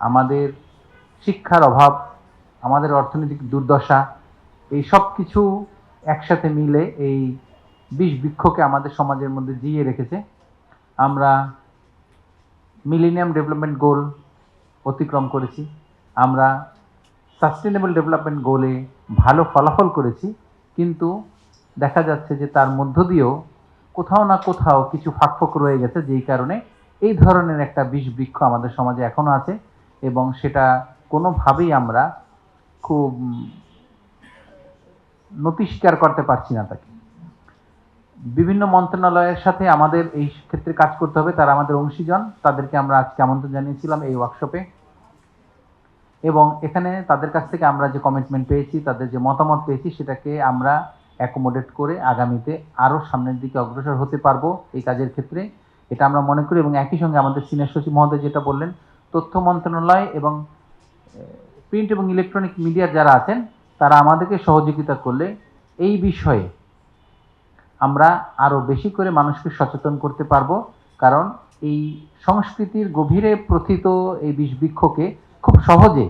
আমাদের শিক্ষার অভাব, আমাদের অর্থনৈতিক দুর্দশা, এই সব কিছু একসাথে মিলে এই বিষবৃক্ষকে আমাদের সমাজের মধ্যে জিইয়ে রেখেছে। আমরা মিলেনিয়াম ডেভেলপমেন্ট গোল অতিক্রম করেছি, আমরা সাস্টেনেবল ডেভেলপমেন্ট গোলে ভালো ফলাফল করেছি, কিন্তু দেখা যাচ্ছে যে তার মধ্য দিয়েও কোথাও না কোথাও কিছু ফাঁকফোঁক রয়ে গেছে, যেই কারণে এই ধরনের একটা বিষবৃক্ষ আমাদের সমাজে এখনো আছে এবং সেটা কোনোভাবেই আমরা খুব নতি স্বীকার করতে পারছি না তাকে। বিভিন্ন মন্ত্রণালয়ের সাথে আমাদের এই ক্ষেত্রে কাজ করতে হবে, তারা আমাদের অংশীজন, তাদেরকে আমরা আজকে আমন্ত্রণ জানিয়েছিলাম এই ওয়ার্কশপে এবং এখানে তাদের কাছ থেকে আমরা যে কমিটমেন্ট পেয়েছি, তাদের যে মতামত পেয়েছি, সেটাকে আমরা অ্যাকোমোডেট করে আগামীতে আরও সামনের দিকে অগ্রসর হতে পারবো এই কাজের ক্ষেত্রে, এটা আমরা মনে করি। এবং একই সঙ্গে আমাদের সিনিয়র সচিব মহোদয় যেটা বললেন, তথ্য মন্ত্রণালয় এবং প্রিন্ট এবং ইলেকট্রনিক মিডিয়ার যারা আছেন তারা আমাদেরকে সহযোগিতা করলে এই বিষয়ে আমরা আরও বেশি করে মানুষকে সচেতন করতে পারবো। কারণ এই সংস্কৃতির গভীরে প্রথিত এই বিষবৃক্ষকে খুব সহজে,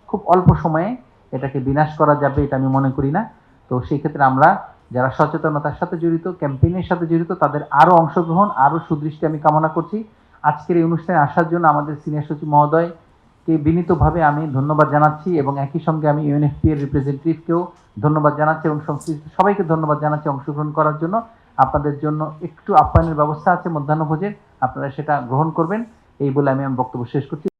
খুব অল্প সময়ে এটাকে বিনাশ করা যাবে, এটা আমি মনে করি না। তো সেই ক্ষেত্রে আমরা যারা সচেতনতার সাথে জড়িত, ক্যাম্পেইনের সাথে জড়িত, তাদের আরও অংশগ্রহণ, আরও সুদৃষ্টি আমি কামনা করছি। আজকের এই অনুষ্ঠানে আসার জন্য আমাদের সিনিয়র সচিব মহোদয়কে বিনীতভাবে আমি ধন্যবাদ জানাচ্ছি এবং একই সঙ্গে আমি ইউএনএফপি এর রিপ্রেজেন্টেটিভকেও ধন্যবাদ জানাচ্ছি এবং সংশ্লিষ্ট সবাইকে ধন্যবাদ জানাচ্ছি অংশগ্রহণ করার জন্য। আপনাদের জন্য একটু আপ্যায়নের ব্যবস্থা আছে মধ্যাহ্নভোজের, আপনারা সেটা গ্রহণ করবেন, এই বলে আমি আমার বক্তব্য শেষ করছি।